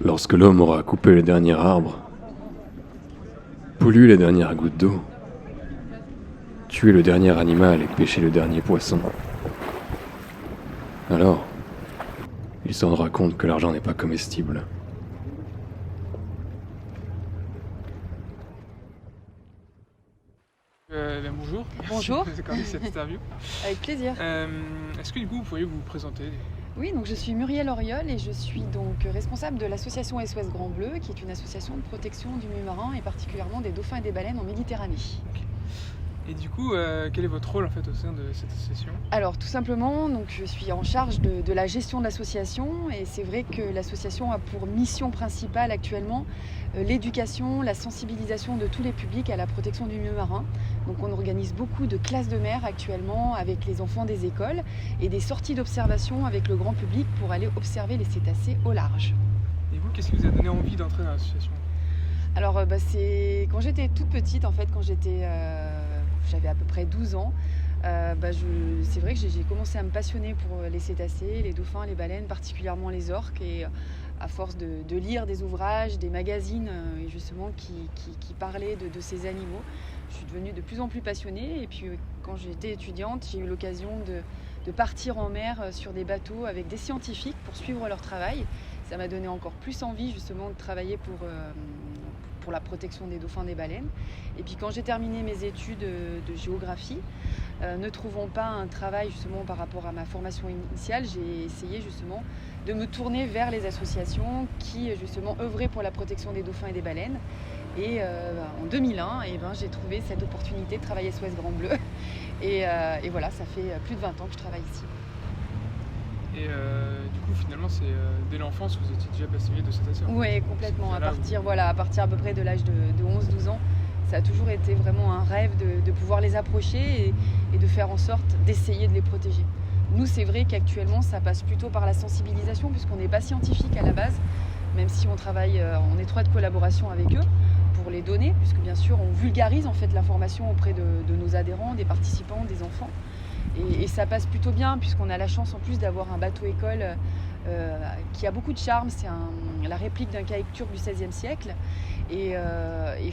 Lorsque l'homme aura coupé le dernier arbre, pollué les dernières gouttes d'eau, tué le dernier animal et pêché le dernier poisson, alors, il se rendra compte que l'argent n'est pas comestible. Bonjour. Bonjour. Merci d'accorder cette interview. Avec plaisir. Est-ce que du coup vous pourriez vous présenter? Oui, donc je suis Muriel Auriol et je suis donc responsable de l'association SOS Grand Bleu, qui est une association de protection du milieu marin et particulièrement des dauphins et des baleines en Méditerranée. Et du coup, quel est votre rôle en fait au sein de cette association? Alors tout simplement, donc, je suis en charge de la gestion de l'association et c'est vrai que l'association a pour mission principale actuellement l'éducation, la sensibilisation de tous les publics à la protection du milieu marin. Donc on organise beaucoup de classes de mer actuellement avec les enfants des écoles et des sorties d'observation avec le grand public pour aller observer les cétacés au large. Et vous, qu'est-ce qui vous a donné envie d'entrer dans l'association? Alors c'est quand j'étais toute petite en fait, quand j'avais à peu près 12 ans, c'est vrai que j'ai commencé à me passionner pour les cétacés, les dauphins, les baleines, particulièrement les orques. Et à force de lire des ouvrages, des magazines justement qui parlaient de ces animaux, je suis devenue de plus en plus passionnée. Et puis quand j'étais étudiante, j'ai eu l'occasion de partir en mer sur des bateaux avec des scientifiques pour suivre leur travail. Ça m'a donné encore plus envie justement de travailler pour la protection des dauphins, des baleines. Et puis quand j'ai terminé mes études de géographie, ne trouvant pas un travail justement par rapport à ma formation initiale, j'ai essayé justement de me tourner vers les associations qui justement œuvraient pour la protection des dauphins et des baleines. Et en 2001, j'ai trouvé cette opportunité de travailler à SOS Grand Bleu. Et voilà, ça fait plus de 20 ans que je travaille ici. Et du coup, finalement, c'est dès l'enfance, vous étiez déjà passionné de cétacés? Oui, complètement. À partir à peu près de l'âge de 11-12 ans, ça a toujours été vraiment un rêve de pouvoir les approcher et de faire en sorte d'essayer de les protéger. Nous, c'est vrai qu'actuellement, ça passe plutôt par la sensibilisation, puisqu'on n'est pas scientifique à la base, même si on travaille en étroite collaboration avec eux pour les donner, puisque bien sûr, on vulgarise en fait l'information auprès de nos adhérents, des participants, des enfants. Et ça passe plutôt bien puisqu'on a la chance en plus d'avoir un bateau école qui a beaucoup de charme. C'est la réplique d'un kayak turc du XVIe siècle. Et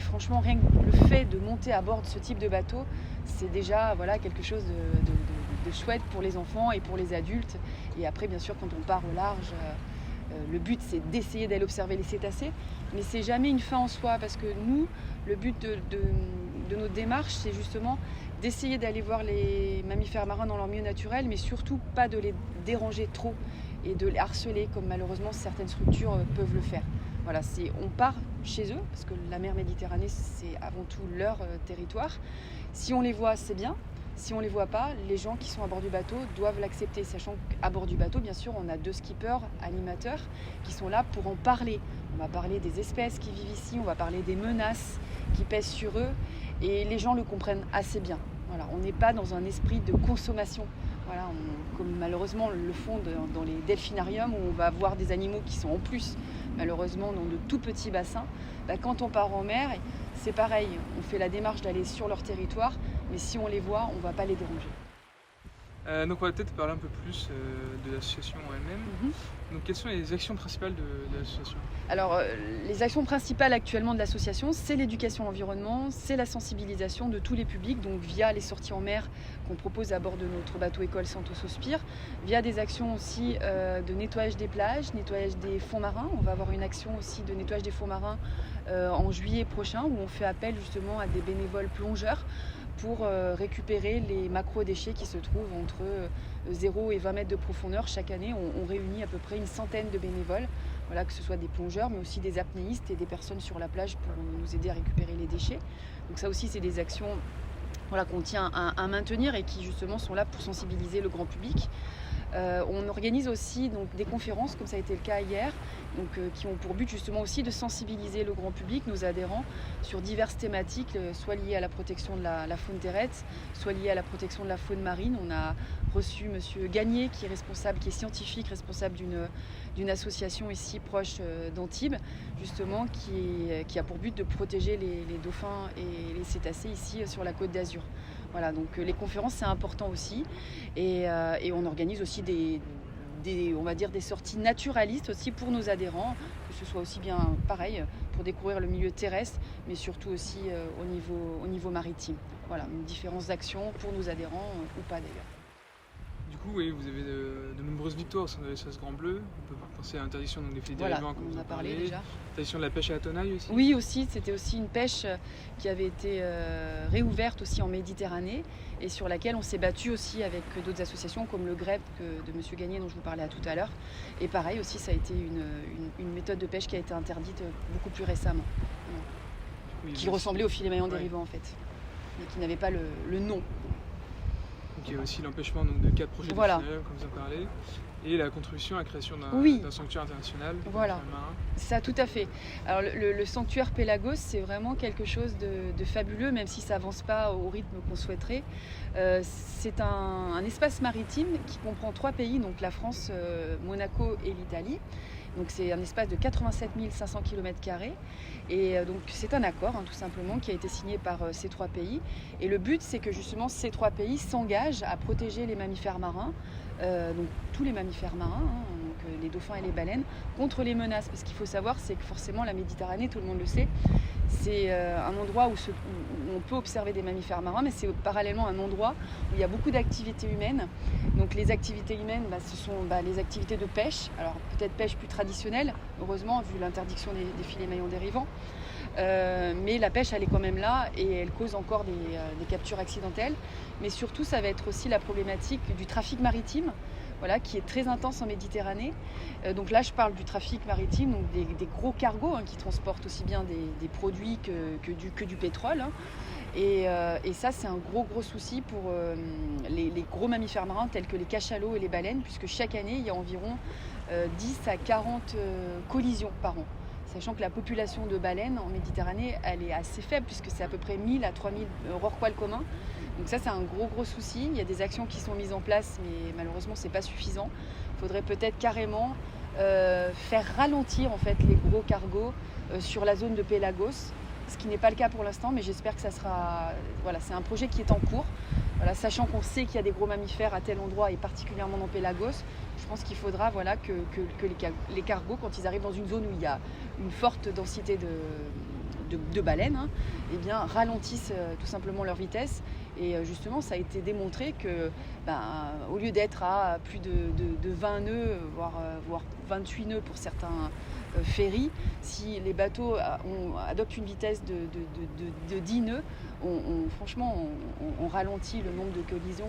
franchement, rien que le fait de monter à bord de ce type de bateau, c'est déjà quelque chose de chouette pour les enfants et pour les adultes. Et après, bien sûr, quand on part au large, le but c'est d'essayer d'aller observer les cétacés. Mais c'est jamais une fin en soi parce que nous, le but de notre démarche, c'est justement d'essayer d'aller voir les mammifères marins dans leur milieu naturel, mais surtout pas de les déranger trop et de les harceler comme malheureusement certaines structures peuvent le faire. Voilà, on part chez eux, parce que la mer Méditerranée, c'est avant tout leur territoire. Si on les voit, c'est bien. Si on ne les voit pas, les gens qui sont à bord du bateau doivent l'accepter, sachant qu'à bord du bateau, bien sûr, on a 2 skippers, animateurs, qui sont là pour en parler. On va parler des espèces qui vivent ici, on va parler des menaces qui pèsent sur eux, et les gens le comprennent assez bien. Voilà, on n'est pas dans un esprit de consommation. Voilà, comme malheureusement le font dans les delphinariums, où on va voir des animaux qui sont en plus, malheureusement, dans de tout petits bassins. Quand on part en mer, c'est pareil, on fait la démarche d'aller sur leur territoire, mais si on les voit, on ne va pas les déranger. Donc on va peut-être parler un peu plus de l'association elle-même. Donc quelles sont les actions principales de l'association? Alors les actions principales actuellement de l'association, c'est l'éducation à l'environnement, c'est la sensibilisation de tous les publics, donc via les sorties en mer qu'on propose à bord de notre bateau école Santos Sospir, via des actions aussi de nettoyage des plages, nettoyage des fonds marins. On va avoir une action aussi de nettoyage des fonds marins en juillet prochain, où on fait appel justement à des bénévoles plongeurs pour récupérer les macro-déchets qui se trouvent entre 0 et 20 mètres de profondeur. Chaque année, on réunit à peu près une centaine de bénévoles, voilà, que ce soit des plongeurs, mais aussi des apnéistes et des personnes sur la plage pour nous aider à récupérer les déchets. Donc ça aussi, c'est des actions qu'on tient à maintenir et qui justement sont là pour sensibiliser le grand public. On organise aussi donc, des conférences, comme ça a été le cas hier, qui ont pour but justement aussi de sensibiliser le grand public, nos adhérents, sur diverses thématiques, soit liées à la protection de la faune terrestre, soit liées à la protection de la faune marine. On a reçu Monsieur Gagné, qui est scientifique, responsable d'une association ici proche d'Antibes, justement, qui a pour but de protéger les dauphins et les cétacés ici sur la Côte d'Azur. Voilà, donc les conférences c'est important aussi et on organise aussi on va dire des sorties naturalistes aussi pour nos adhérents, que ce soit aussi bien pareil pour découvrir le milieu terrestre, mais surtout aussi au niveau maritime. Voilà, différentes actions pour nos adhérents ou pas d'ailleurs. Du coup, oui, vous avez de nombreuses victoires au sein de l'SOS Grand Bleu. On peut penser à l'interdiction des filets Voilà, dérivants, comme on vous en a parlé parlé. déjà. L'interdiction de la pêche à la tenaille aussi. Oui, aussi, c'était aussi une pêche qui avait été réouverte aussi en Méditerranée et sur laquelle on s'est battu aussi avec d'autres associations comme le GREP de M. Gagné dont je vous parlais tout à l'heure. Et pareil aussi, ça a été une méthode de pêche qui a été interdite beaucoup plus récemment, Oui, qui ressemblait au filet maillon Ouais. dérivant en fait, mais qui n'avait pas le nom. Donc, il y a aussi l'empêchement de 4 projets Voilà. de comme vous en parlez, et la contribution à la création Oui. d'un sanctuaire international. Voilà. marin. Ça, tout à fait. Alors, le sanctuaire Pélagos, c'est vraiment quelque chose de fabuleux, même si ça avance pas au rythme qu'on souhaiterait. C'est un espace maritime qui comprend 3 pays, donc la France, Monaco et l'Italie. Donc c'est un espace de 87 500 km². Et donc c'est un accord, tout simplement, qui a été signé par ces 3 pays. Et le but, c'est que justement ces 3 pays s'engagent à protéger les mammifères marins, donc tous les mammifères marins, donc les dauphins et les baleines, contre les menaces. Parce qu'il faut savoir, c'est que forcément la Méditerranée, tout le monde le sait, c'est un endroit où on peut observer des mammifères marins, mais c'est parallèlement un endroit où il y a beaucoup d'activités humaines. Donc les activités humaines, ce sont les activités de pêche, alors peut-être pêche plus traditionnelle, heureusement, vu l'interdiction des filets maillons dérivants. Mais la pêche, elle est quand même là et elle cause encore des captures accidentelles. Mais surtout, ça va être aussi la problématique du trafic maritime, voilà, qui est très intense en Méditerranée. Donc là, je parle du trafic maritime, donc des gros cargos qui transportent aussi bien des produits que du pétrole. Et ça, c'est un gros souci pour les gros mammifères marins tels que les cachalots et les baleines, puisque chaque année, il y a environ 10 à 40 collisions par an. Sachant que la population de baleines en Méditerranée, elle est assez faible, puisque c'est à peu près 1000 à 3000 rorquals communs. Donc ça, c'est un gros souci. Il y a des actions qui sont mises en place, mais malheureusement, c'est pas suffisant. Il faudrait peut-être carrément faire ralentir en fait les gros cargos sur la zone de Pélagos, ce qui n'est pas le cas pour l'instant, mais j'espère que ça sera... Voilà, c'est un projet qui est en cours. Voilà, sachant qu'on sait qu'il y a des gros mammifères à tel endroit, et particulièrement dans Pélagos, je pense qu'il faudra que les cargos, quand ils arrivent dans une zone où il y a une forte densité de baleines, eh bien, ralentissent tout simplement leur vitesse. Et justement, ça a été démontré que, au lieu d'être à plus de 20 nœuds, voire 28 nœuds pour certains ferries, si les bateaux adoptent une vitesse de 10 nœuds, franchement, on ralentit le nombre de collisions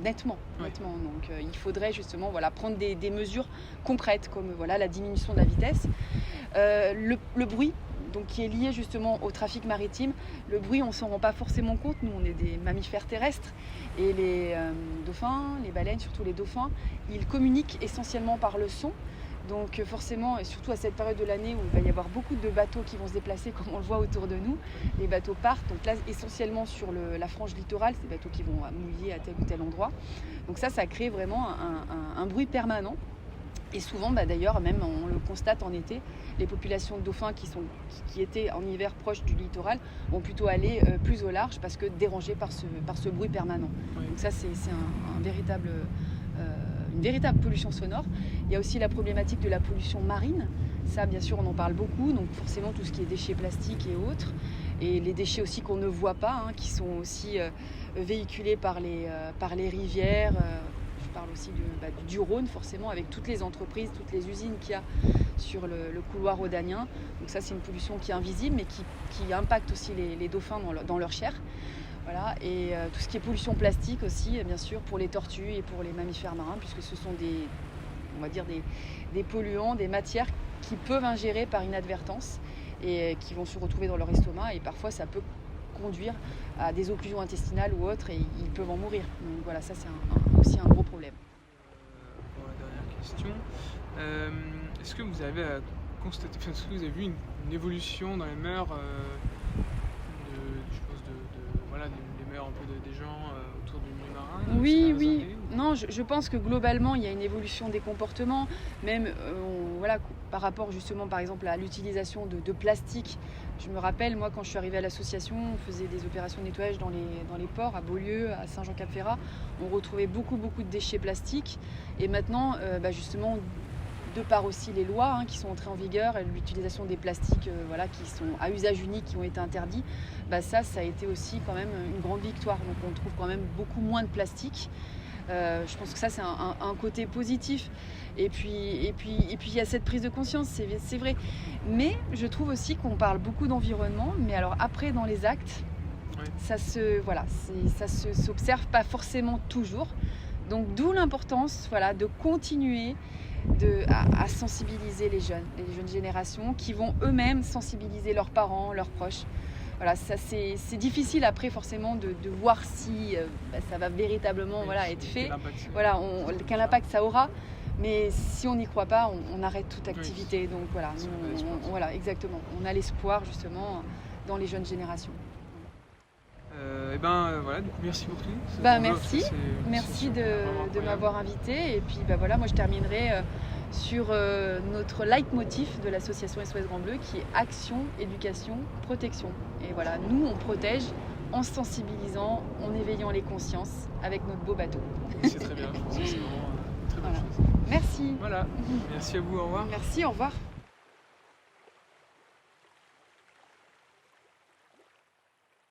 nettement. Donc il faudrait justement prendre des mesures concrètes, comme la diminution de la vitesse. Le bruit, donc, qui est lié justement au trafic maritime. Le bruit, on ne s'en rend pas forcément compte. Nous, on est des mammifères terrestres. Et les dauphins, les baleines, surtout les dauphins, ils communiquent essentiellement par le son. Donc forcément, et surtout à cette période de l'année où il va y avoir beaucoup de bateaux qui vont se déplacer, comme on le voit autour de nous, les bateaux partent, donc là essentiellement sur la frange littorale, ces bateaux qui vont mouiller à tel ou tel endroit. Donc ça crée vraiment un bruit permanent. Et souvent, d'ailleurs, même on le constate en été, les populations de dauphins qui étaient en hiver proches du littoral vont plutôt aller plus au large parce que dérangés par ce bruit permanent. Oui. Donc ça, c'est une véritable pollution sonore. Il y a aussi la problématique de la pollution marine. Ça, bien sûr, on en parle beaucoup. Donc forcément, tout ce qui est déchets plastiques et autres. Et les déchets aussi qu'on ne voit pas, qui sont aussi véhiculés par les rivières. Je parle aussi du Rhône, forcément, avec toutes les entreprises, toutes les usines qu'il y a sur le couloir rhodanien. Donc ça, c'est une pollution qui est invisible, mais qui impacte aussi les dauphins dans leur chair. Voilà. Et tout ce qui est pollution plastique aussi, bien sûr, pour les tortues et pour les mammifères marins, puisque ce sont des polluants, des matières qui peuvent ingérer par inadvertance et qui vont se retrouver dans leur estomac. Et parfois, ça peut conduire à des occlusions intestinales ou autres, et ils peuvent en mourir. Donc voilà, ça c'est aussi un gros problème. Pour la dernière question, est-ce que vous avez à constater, est-ce que vous avez vu une évolution dans les mœurs, des mœurs un peu des gens autour du milieu marin? Oui. Non, je pense que globalement, il y a une évolution des comportements, même par rapport justement, par exemple, à l'utilisation de plastique Je me rappelle, moi, quand je suis arrivée à l'association, on faisait des opérations de nettoyage dans les ports, à Beaulieu, à Saint-Jean-Cap-Ferrat. On retrouvait beaucoup de déchets plastiques. Et maintenant, justement, de par aussi les lois qui sont entrées en vigueur, et l'utilisation des plastiques qui sont à usage unique, qui ont été interdits, ça a été aussi quand même une grande victoire. Donc on trouve quand même beaucoup moins de plastique. Je pense que ça, c'est un côté positif. Et puis il y a cette prise de conscience, c'est vrai. Mais je trouve aussi qu'on parle beaucoup d'environnement, mais alors après, dans les actes, ça s'observe pas forcément toujours. Donc d'où l'importance de continuer à sensibiliser les jeunes générations qui vont eux-mêmes sensibiliser leurs parents, leurs proches. Voilà, ça c'est difficile après forcément de voir si ça va véritablement être fait. Quel impact ça aura. Mais si on n'y croit pas, on arrête toute activité. Donc exactement. On a l'espoir justement dans les jeunes générations. Du coup, merci beaucoup. Merci de m'avoir invité. Et puis moi je terminerai sur notre leitmotiv de l'association SOS Grand Bleu qui est action, éducation, protection. Et voilà, nous on protège en sensibilisant, en éveillant les consciences avec notre beau bateau. C'est très bien, je pense que c'est vraiment une très bonne chose. Merci. Voilà, merci à vous, au revoir. Merci, au revoir.